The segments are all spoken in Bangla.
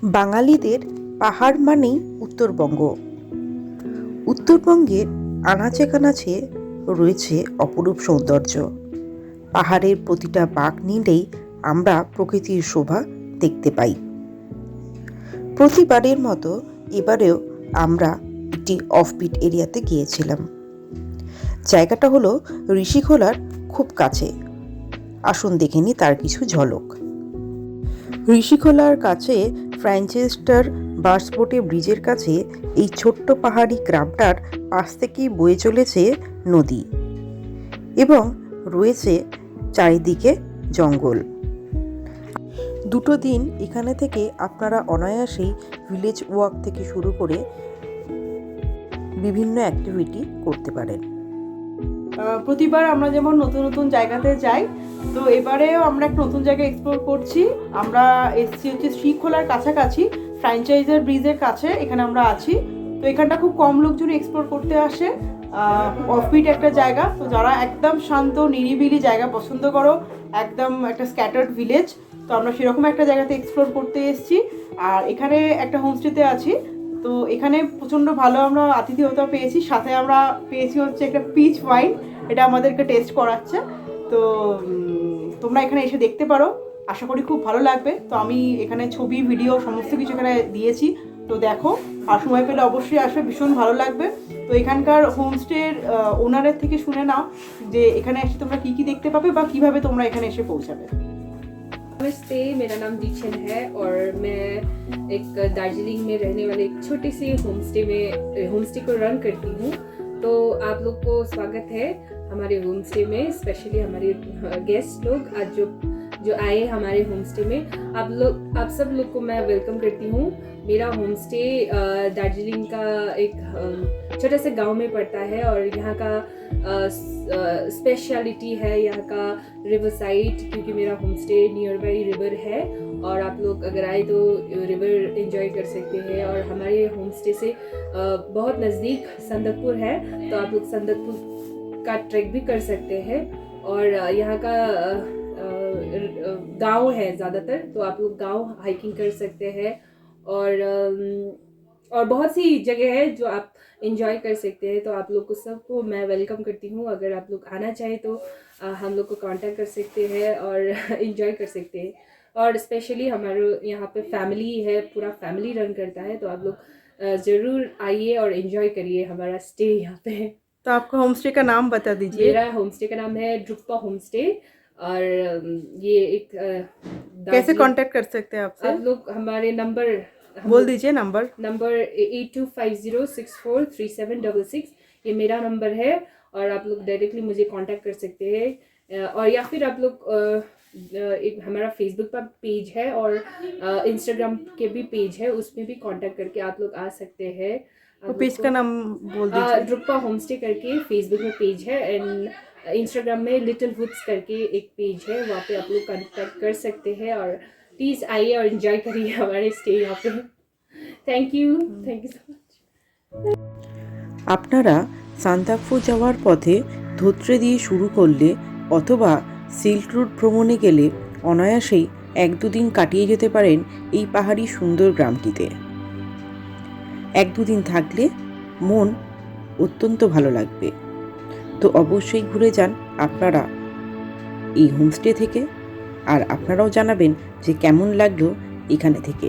বাঙালিদের পাহাড় মানেই উত্তরবঙ্গ। উত্তরবঙ্গের আনাচে কানাচে রয়েছে অপরূপ সৌন্দর্য। পাহাড়ের প্রতিটা বাঁক নিলেই আমরা প্রকৃতির শোভা দেখতে পাই। প্রতিবারের মতো এবারেও আমরা একটি অফবিট এরিয়াতে গিয়েছিলাম। জায়গাটা হলো ঋষিখোলার খুব কাছে। আসুন দেখে নিই তার কিছু ঝলক। ঋষিখোলার কাছে ফ্র্যাঞ্চেস্টার বাসবোটে ব্রিজের কাছে এই ছোট্ট পাহাড়ি গ্রামটার পাশ থেকেই বয়ে চলেছে নদী এবং রয়েছে চারিদিকে জঙ্গল। দুটো দিন এখানে থেকে আপনারা অনায়াসেই ভিলেজ ওয়াক থেকে শুরু করে বিভিন্ন অ্যাক্টিভিটি করতে পারেন। প্রতিবার আমরা যেমন নতুন নতুন জায়গাতে যাই, তো এবারেও আমরা একটা নতুন জায়গা এক্সপ্লোর করছি। আমরা এসছি হচ্ছে শ্রীখোলার কাছাকাছি, ফ্র্যাঞ্চাইজার ব্রিজের কাছে এখানে আমরা আছি। তো এখানটা খুব কম লোকজন এক্সপ্লোর করতে আসে। অফবিট একটা জায়গা, তো যারা একদম শান্ত নিরিবিলি জায়গা পছন্দ করো, একদম একটা স্ক্যাটার্ড ভিলেজ, তো আমরা সেরকম একটা জায়গাতে এক্সপ্লোর করতে এসেছি। আর এখানে একটা হোমস্টেতে আছি। তো এখানে প্রচণ্ড ভালো আমরা আতিথেয়তা পেয়েছি, সাথে আমরা পেয়েছি হচ্ছে একটা পিচ ওয়াইন, এটা আমাদেরকে টেস্ট করাচ্ছে। তো তোমরা এখানে এসে দেখতে পারো, আশা করি খুব ভালো লাগবে। তো আমি এখানে ছবি ভিডিও সমস্ত কিছু এখানে দিয়েছি, তো দেখো। আর সময় পেলে অবশ্যই আসবে, ভীষণ ভালো লাগবে। তো এখানকার হোমস্টের ওনারের থেকে শুনে নাও যে এখানে এসে তোমরা কী কী দেখতে পাবে বা কীভাবে তোমরা এখানে এসে পৌঁছাবে। नमस्ते, मेरा नाम दीक्षण है और मैं एक दार्जिलिंग में रहने वाले एक छोटे से होमस्टे को रन करती हूँ। तो आप लोग को स्वागत है हमारे होमस्टे में। स्पेशली हमारे गेस्ट लोग आज जो आए हमारे होमस्टे में, आप सब लोग को मैं वेलकम करती हूँ। मेरा होमस्टे दार्जिलिंग का एक छोटे से गांव में पड़ता है और यहाँ का स्पेशलिटी है यहाँ का रिवर साइड, क्योंकि मेरा होमस्टे नियर बाई रिवर है और आप लोग अगर आए तो रिवर एंजॉय कर सकते हैं। और हमारे होमस्टे से बहुत नज़दीक संदकपुर है, तो आप लोग संदकपुर का ट्रैक भी कर सकते हैं। और यहाँ का गांव है ज़्यादातर, तो आप लोग गांव हाइकिंग कर सकते हैं। और बहुत सी जगह है जो आप एंजॉय कर सकते हैं। तो आप लोग को सबको मैं वेलकम करती हूँ। अगर आप लोग आना चाहें तो हम लोग को कांटेक्ट कर सकते हैं और एंजॉय कर सकते हैं। और स्पेशली हमारे यहाँ पे फैमिली है, पूरा फैमिली रन करता है, तो आप लोग ज़रूर आइए और एंजॉय करिए हमारा स्टे यहाँ पे। तो आपका होमस्टे का नाम बता दीजिए। मेरा होमस्टे का नाम है ड्रुप्पा होमस्टे और ये एक कैसे कांटेक्ट कर सकते हैं आपसे? आप लोग हमारे नंबर बोल दीजिए। नंबर 8250643766, ये मेरा नंबर है और आप लोग डायरेक्टली मुझे कांटेक्ट कर सकते हैं। और या फिर आप लोग एक हमारा फेसबुक पर पेज है और इंस्टाग्राम के भी पेज है, उसमें भी कांटेक्ट करके आप लोग आ सकते हैं। तो पेज का नाम बोल दीजिए। ड्रुप्पा होमस्टे करके फेसबुक में पेज है एंड इंस्टाग्राम में लिटिल वुड्स करके एक पेज है, वहाँ पे आप लोग कांटेक्ट कर सकते हैं। और प्लीज़ आइए और एंजॉय करिए हमारे स्टे यहाँ पे। Thank you so much. আপনারা সান্দাকফু যাওয়ার পথে ধোত্রে দিয়ে শুরু করলে অথবা সিল্ক রুট ভ্রমণে গেলে অনায়াসেই 1-2 দিন কাটিয়ে যেতে পারেন এই পাহাড়ি সুন্দর গ্রামটিতে। 1-2 দিন থাকলে মন অত্যন্ত ভালো লাগবে। তো অবশ্যই ঘুরে যান আপনারা এই হোমস্টে থেকে, আর আপনারাও জানাবেন যে কেমন লাগলো এখানে থেকে।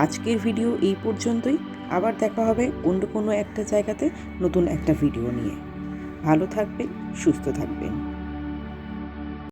আজকের ভিডিও এই পর্যন্তই। আবার দেখা হবে অন্য কোনো একটা জায়গাতে নতুন একটা ভিডিও নিয়ে। ভালো থাকবেন, সুস্থ থাকবেন।